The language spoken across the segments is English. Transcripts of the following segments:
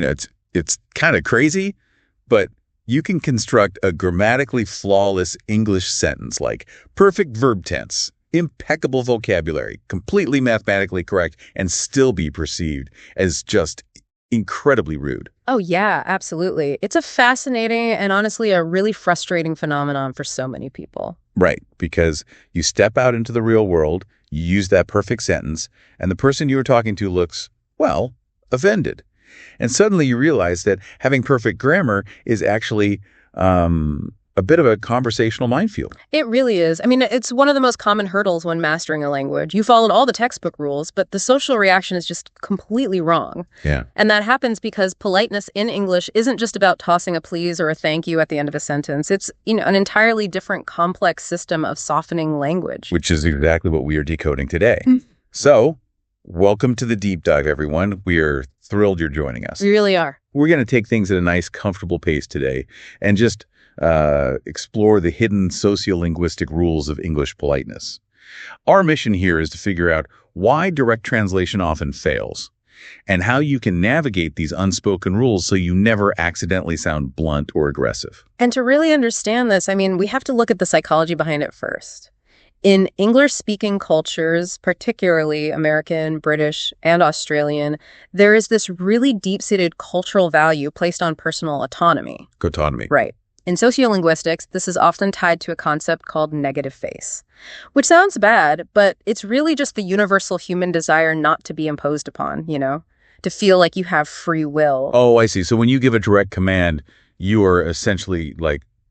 it's kind of crazy, but you can construct a grammatically flawless English sentence like perfect verb tense, impeccable vocabulary, completely mathematically correct, and still be perceived as just incredibly rude. Oh, yeah, absolutely. It's a fascinating and honestly a really frustrating phenomenon for so many people. Right, because you step out into the real world, you use that perfect sentence, and the person you were talking to looks, well, offended. And suddenly you realize that having perfect grammar is actually a bit of a conversational minefield. It really is. I mean, it's one of the most common hurdles when mastering a language. You followed all the textbook rules, but the social reaction is just completely wrong. Yeah. And that happens because politeness in English isn't just about tossing a please or a thank you at the end of a sentence. It's, an entirely different complex system of softening language. Which is exactly what we are decoding today. So, welcome to the deep dive, everyone. We are thrilled you're joining us. We really are. We're going to take things at a nice, comfortable pace today and just explore the hidden sociolinguistic rules of English politeness. Our mission here is to figure out why direct translation often fails and how you can navigate these unspoken rules so you never accidentally sound blunt or aggressive. And to really understand this, we have to look at the psychology behind it first. In English-speaking cultures, particularly American, British, and Australian, there is this really deep-seated cultural value placed on personal autonomy. Autonomy. Right. In sociolinguistics, this is often tied to a concept called negative face, which sounds bad, but it's really just the universal human desire not to be imposed upon, to feel like you have free will. Oh, I see. So when you give a direct command, you are essentially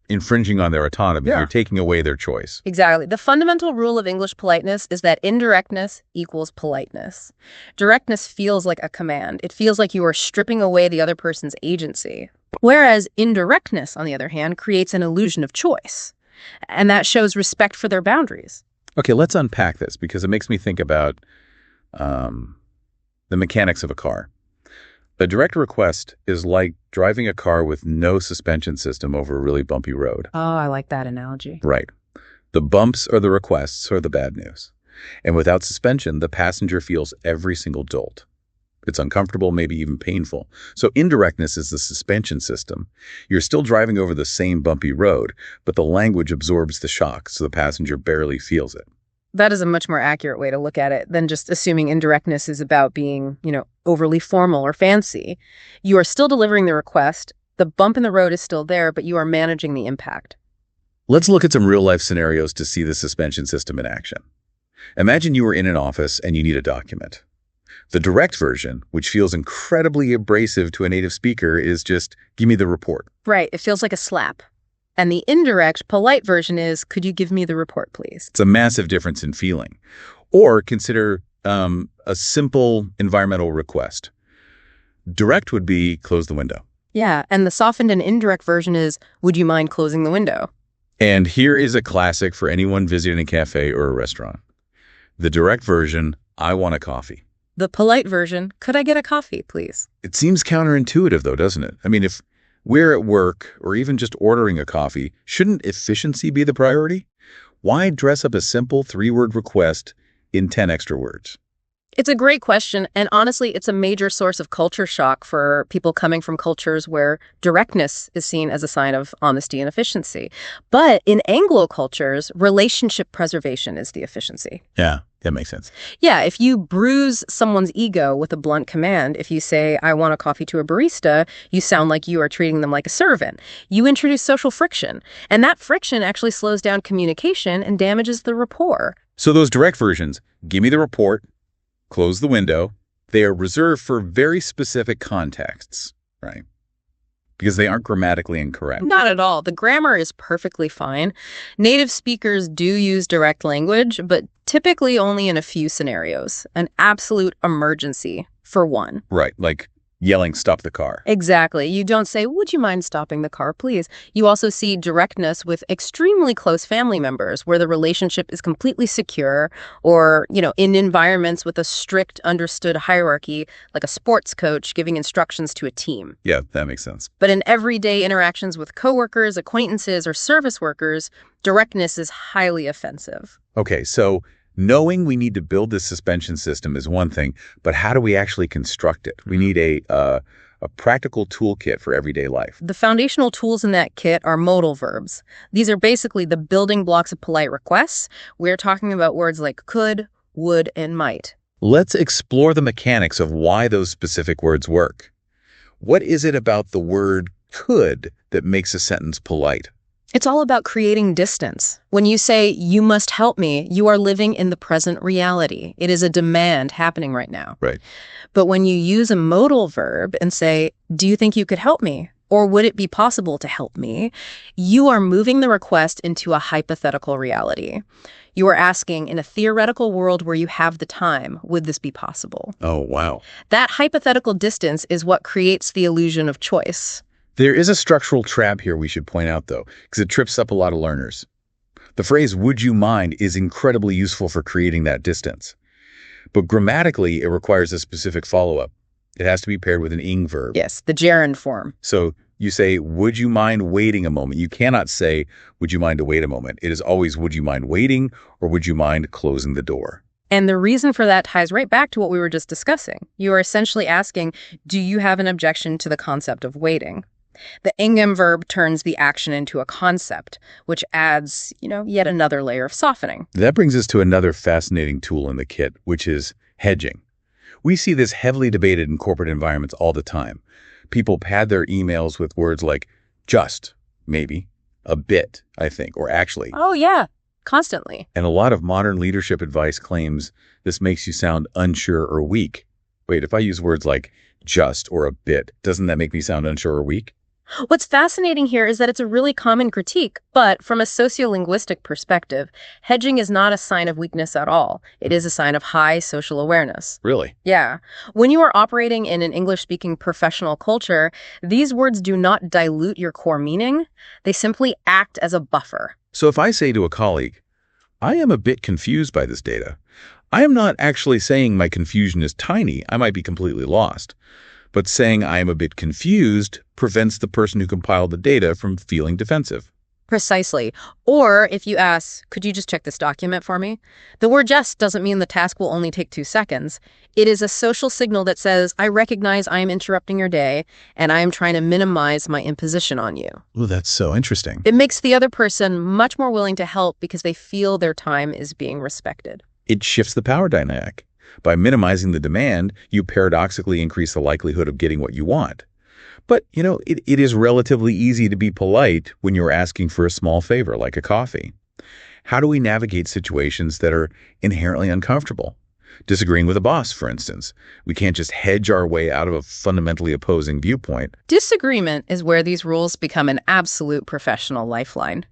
infringing on their autonomy. Yeah. You're taking away their choice. Exactly. The fundamental rule of English politeness is that indirectness equals politeness. Directness feels like a command. It feels like you are stripping away the other person's agency. Whereas indirectness, on the other hand, creates an illusion of choice. And that shows respect for their boundaries. Okay, let's unpack this because it makes me think about the mechanics of a car. A direct request is like driving a car with no suspension system over a really bumpy road. Oh, I like that analogy. Right. The bumps or the requests are the bad news. And without suspension, the passenger feels every single jolt. It's uncomfortable, maybe even painful. So indirectness is the suspension system. You're still driving over the same bumpy road, but the language absorbs the shock, so the passenger barely feels it. That is a much more accurate way to look at it than just assuming indirectness is about being, overly formal or fancy. You are still delivering the request. The bump in the road is still there, but you are managing the impact. Let's look at some real-life scenarios to see the suspension system in action. Imagine you are in an office and you need a document. The direct version, which feels incredibly abrasive to a native speaker, is just, give me the report. Right. It feels like a slap. And the indirect, polite version is, could you give me the report, please? It's a massive difference in feeling. Or consider a simple environmental request. Direct would be, close the window. Yeah, and the softened and indirect version is, would you mind closing the window? And here is a classic for anyone visiting a cafe or a restaurant. The direct version, I want a coffee. The polite version, could I get a coffee, please? It seems counterintuitive, though, doesn't it? I mean, if we're at work or even just ordering a coffee, shouldn't efficiency be the priority? Why dress up a simple 3-word request in 10 extra words? It's a great question, and honestly, it's a major source of culture shock for people coming from cultures where directness is seen as a sign of honesty and efficiency. But in Anglo cultures, relationship preservation is the efficiency. Yeah, that makes sense. Yeah, if you bruise someone's ego with a blunt command, if you say, I want a coffee to a barista, you sound like you are treating them like a servant. You introduce social friction, and that friction actually slows down communication and damages the rapport. So those direct versions, give me the report, close the window, they are reserved for very specific contexts, right? Because they aren't grammatically incorrect. Not at all. The grammar is perfectly fine. Native speakers do use direct language, but typically only in a few scenarios. An absolute emergency, for one. Right, like yelling, stop the car. Exactly. You don't say, would you mind stopping the car, please? You also see directness with extremely close family members where the relationship is completely secure or, in environments with a strict understood hierarchy, like a sports coach giving instructions to a team. Yeah, that makes sense. But in everyday interactions with coworkers, acquaintances, or service workers, directness is highly offensive. Okay, so knowing we need to build this suspension system is one thing, but how do we actually construct it? We need a a practical toolkit for everyday life. The foundational tools in that kit are modal verbs. These are basically the building blocks of polite requests. We're talking about words like could, would, and might. Let's explore the mechanics of why those specific words work. What is it about the word could that makes a sentence polite? It's all about creating distance. When you say, you must help me, you are living in the present reality. It is a demand happening right now. Right. But when you use a modal verb and say, do you think you could help me? Or would it be possible to help me? You are moving the request into a hypothetical reality. You are asking, in a theoretical world where you have the time, would this be possible? Oh, wow. That hypothetical distance is what creates the illusion of choice. There is a structural trap here we should point out, though, because it trips up a lot of learners. The phrase, would you mind, is incredibly useful for creating that distance. But grammatically, it requires a specific follow-up. It has to be paired with an ing verb. Yes, the gerund form. So you say, would you mind waiting a moment? You cannot say, would you mind to wait a moment? It is always, would you mind waiting, or would you mind closing the door? And the reason for that ties right back to what we were just discussing. You are essentially asking, do you have an objection to the concept of waiting? The ingem verb turns the action into a concept, which adds, yet another layer of softening. That brings us to another fascinating tool in the kit, which is hedging. We see this heavily debated in corporate environments all the time. People pad their emails with words like just, maybe, a bit, I think, or actually. Oh, yeah, constantly. And a lot of modern leadership advice claims this makes you sound unsure or weak. Wait, if I use words like just or a bit, doesn't that make me sound unsure or weak? What's fascinating here is that it's a really common critique, but from a sociolinguistic perspective, hedging is not a sign of weakness at all. It is a sign of high social awareness. Really? Yeah. When you are operating in an English-speaking professional culture, these words do not dilute your core meaning. They simply act as a buffer. So if I say to a colleague, I am a bit confused by this data, I am not actually saying my confusion is tiny. I might be completely lost. But saying I am a bit confused prevents the person who compiled the data from feeling defensive. Precisely. Or if you ask, could you just check this document for me? The word just doesn't mean the task will only take 2 seconds. It is a social signal that says, I recognize I am interrupting your day, and I am trying to minimize my imposition on you. Oh, that's so interesting. It makes the other person much more willing to help because they feel their time is being respected. It shifts the power dynamic. By minimizing the demand, you paradoxically increase the likelihood of getting what you want. But, it is relatively easy to be polite when you're asking for a small favor, like a coffee. How do we navigate situations that are inherently uncomfortable? Disagreeing with a boss, for instance. We can't just hedge our way out of a fundamentally opposing viewpoint. Disagreement is where these rules become an absolute professional lifeline.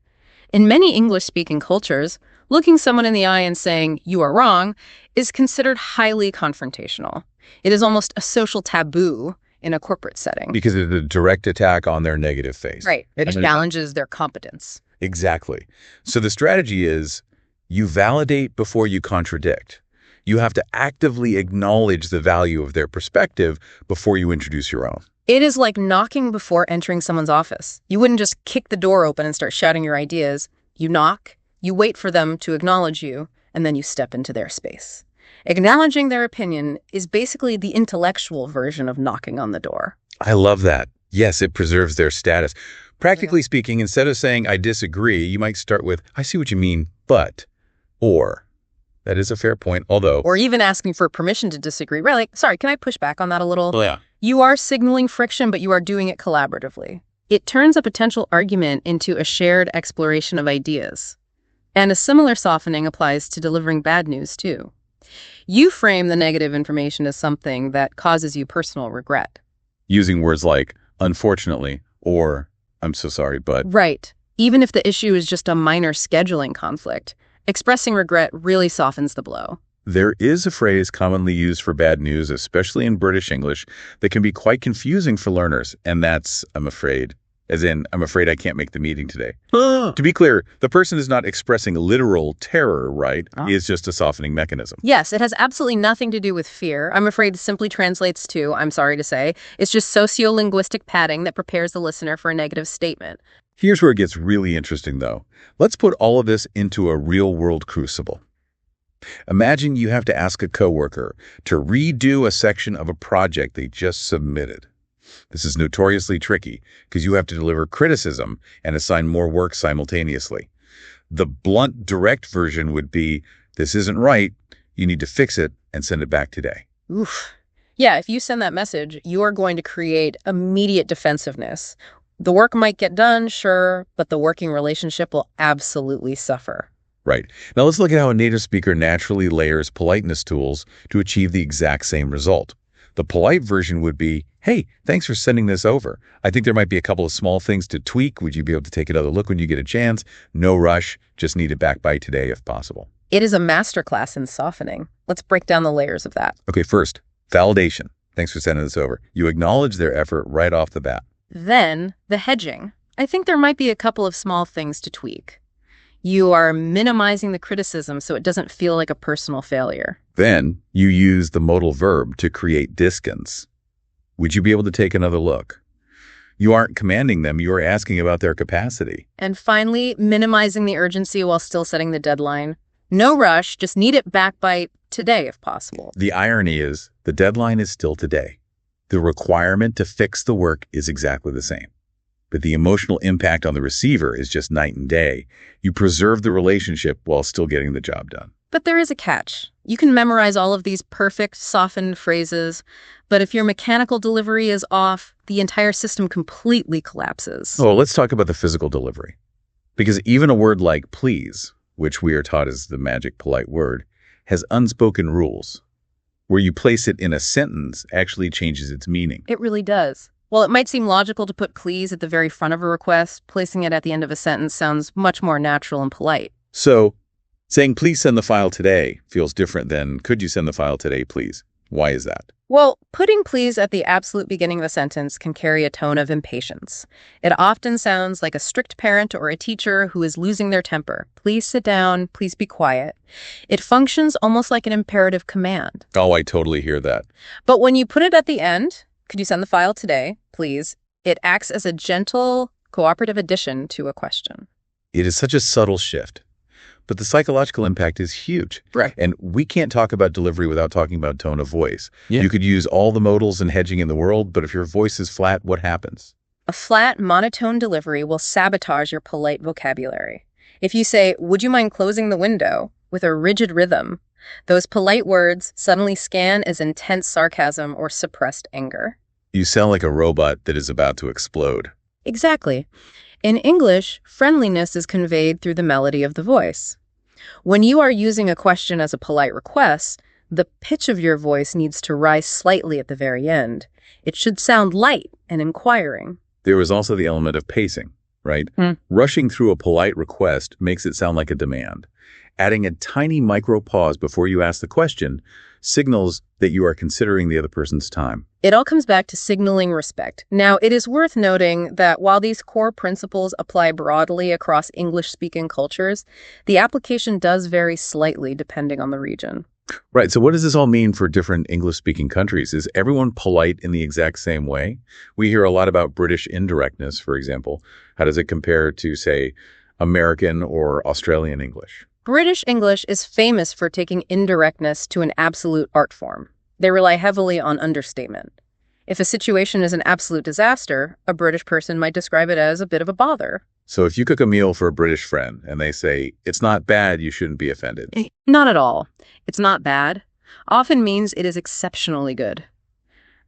In many English-speaking cultures, looking someone in the eye and saying, you are wrong, is considered highly confrontational. It is almost a social taboo in a corporate setting. Because it's a direct attack on their negative face. Right. It challenges their competence. Exactly. So the strategy is you validate before you contradict. You have to actively acknowledge the value of their perspective before you introduce your own. It is like knocking before entering someone's office. You wouldn't just kick the door open and start shouting your ideas. You knock, you wait for them to acknowledge you, and then you step into their space. Acknowledging their opinion is basically the intellectual version of knocking on the door. I love that. Yes, it preserves their status. Practically speaking, instead of saying, I disagree, you might start with, I see what you mean, but, or. That is a fair point, although. Or even asking for permission to disagree. Right, like, sorry, can I push back on that a little? Oh, yeah. You are signaling friction, but you are doing it collaboratively. It turns a potential argument into a shared exploration of ideas. And a similar softening applies to delivering bad news, too. You frame the negative information as something that causes you personal regret. Using words like, unfortunately, or, I'm so sorry, but. Right. Even if the issue is just a minor scheduling conflict, expressing regret really softens the blow. There is a phrase commonly used for bad news, especially in British English, that can be quite confusing for learners, and that's, I'm afraid. As in, I'm afraid I can't make the meeting today. To be clear, the person is not expressing literal terror, right? It's just a softening mechanism. Yes, it has absolutely nothing to do with fear. I'm afraid simply translates to, I'm sorry to say, it's just sociolinguistic padding that prepares the listener for a negative statement. Here's where it gets really interesting, though. Let's put all of this into a real-world crucible. Imagine you have to ask a coworker to redo a section of a project they just submitted. This is notoriously tricky because you have to deliver criticism and assign more work simultaneously. The blunt, direct version would be, this isn't right, you need to fix it and send it back today. Oof. Yeah, if you send that message, you are going to create immediate defensiveness. The work might get done, sure, but the working relationship will absolutely suffer. Right. Now let's look at how a native speaker naturally layers politeness tools to achieve the exact same result. The polite version would be, hey, thanks for sending this over. I think there might be a couple of small things to tweak. Would you be able to take another look when you get a chance? No rush. Just need it back by today if possible. It is a masterclass in softening. Let's break down the layers of that. Okay, first, validation. Thanks for sending this over. You acknowledge their effort right off the bat. Then, the hedging. I think there might be a couple of small things to tweak. You are minimizing the criticism so it doesn't feel like a personal failure. Then, you use the modal verb to create distance. Would you be able to take another look? You aren't commanding them, you are asking about their capacity. And finally, minimizing the urgency while still setting the deadline. No rush, just need it back by today if possible. The irony is, the deadline is still today. The requirement to fix the work is exactly the same. But the emotional impact on the receiver is just night and day. You preserve the relationship while still getting the job done. But there is a catch. You can memorize all of these perfect, softened phrases, but if your mechanical delivery is off, the entire system completely collapses. Oh, let's talk about the physical delivery. Because even a word like please, which we are taught is the magic polite word, has unspoken rules. Where you place it in a sentence actually changes its meaning. It really does. While it might seem logical to put please at the very front of a request, placing it at the end of a sentence sounds much more natural and polite. So, saying please send the file today feels different than could you send the file today, please? Why is that? Well, putting please at the absolute beginning of a sentence can carry a tone of impatience. It often sounds like a strict parent or a teacher who is losing their temper. Please sit down, please be quiet. It functions almost like an imperative command. Oh, I totally hear that. But when you put it at the end, could you send the file today, please? It acts as a gentle, cooperative addition to a question. It is such a subtle shift. But the psychological impact is huge. Right. And we can't talk about delivery without talking about tone of voice. Yeah. You could use all the modals and hedging in the world, but if your voice is flat, what happens? A flat, monotone delivery will sabotage your polite vocabulary. If you say, would you mind closing the window, with a rigid rhythm, those polite words suddenly scan as intense sarcasm or suppressed anger. You sound like a robot that is about to explode. Exactly. In English, friendliness is conveyed through the melody of the voice. When you are using a question as a polite request, the pitch of your voice needs to rise slightly at the very end. It should sound light and inquiring. There is also the element of pacing, right? Rushing through a polite request makes it sound like a demand. Adding a tiny micro pause before you ask the question signals that you are considering the other person's time. It all comes back to signaling respect. Now, it is worth noting that while these core principles apply broadly across English-speaking cultures, the application does vary slightly depending on the region. Right. So what does this all mean for different English-speaking countries? Is everyone polite in the exact same way? We hear a lot about British indirectness, for example. How does it compare to, say, American or Australian English? British English is famous for taking indirectness to an absolute art form. They rely heavily on understatement. If a situation is an absolute disaster, a British person might describe it as a bit of a bother. So if you cook a meal for a British friend and they say, it's not bad, you shouldn't be offended. Not at all. It's not bad. Often means it is exceptionally good.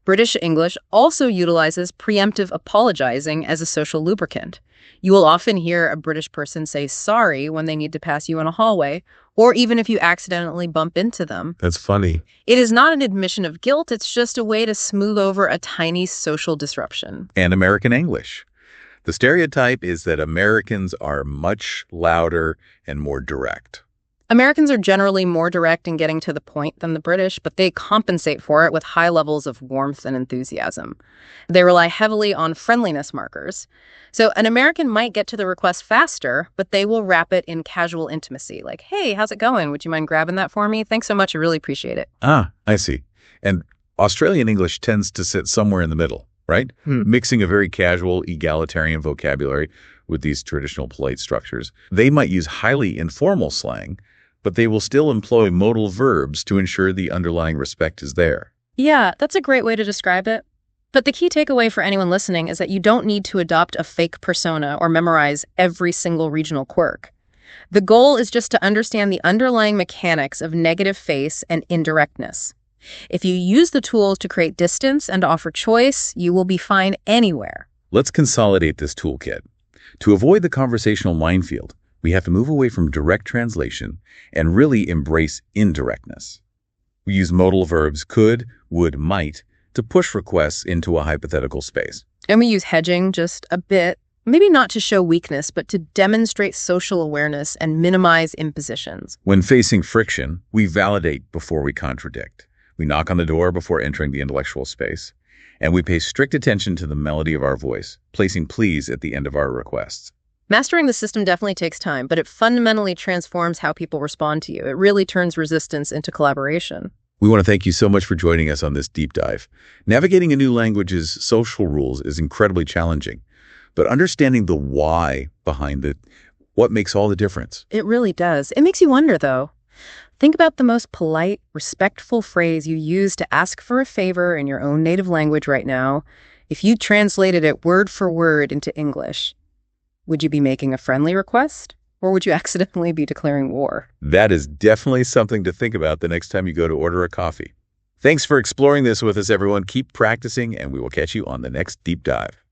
British English also utilizes preemptive apologizing as a social lubricant. You will often hear a British person say sorry when they need to pass you in a hallway, or even if you accidentally bump into them. That's funny. It is not an admission of guilt, it's just a way to smooth over a tiny social disruption. And American English. The stereotype is that Americans are much louder and more direct. Americans are generally more direct in getting to the point than the British, but they compensate for it with high levels of warmth and enthusiasm. They rely heavily on friendliness markers. So an American might get to the request faster, but they will wrap it in casual intimacy, like, hey, how's it going? Would you mind grabbing that for me? Thanks so much. I really appreciate it. Ah, I see. And Australian English tends to sit somewhere in the middle, right? Mixing a very casual, egalitarian vocabulary with these traditional polite structures. They might use highly informal slang, but they will still employ modal verbs to ensure the underlying respect is there. Yeah, that's a great way to describe it. But the key takeaway for anyone listening is that you don't need to adopt a fake persona or memorize every single regional quirk. The goal is just to understand the underlying mechanics of negative face and indirectness. If you use the tools to create distance and offer choice, you will be fine anywhere. Let's consolidate this toolkit. To avoid the conversational minefield, we have to move away from direct translation and really embrace indirectness. We use modal verbs could, would, might to push requests into a hypothetical space. And we use hedging just a bit, maybe not to show weakness, but to demonstrate social awareness and minimize impositions. When facing friction, we validate before we contradict. We knock on the door before entering the intellectual space. And we pay strict attention to the melody of our voice, placing please at the end of our requests. Mastering the system definitely takes time, but it fundamentally transforms how people respond to you. It really turns resistance into collaboration. We want to thank you so much for joining us on this deep dive. Navigating a new language's social rules is incredibly challenging, but understanding the why behind it, what makes all the difference. It really does. It makes you wonder, though. Think about the most polite, respectful phrase you use to ask for a favor in your own native language right now. If you translated it word for word into English, would you be making a friendly request? Or would you accidentally be declaring war? That is definitely something to think about the next time you go to order a coffee. Thanks for exploring this with us, everyone. Keep practicing, and we will catch you on the next deep dive.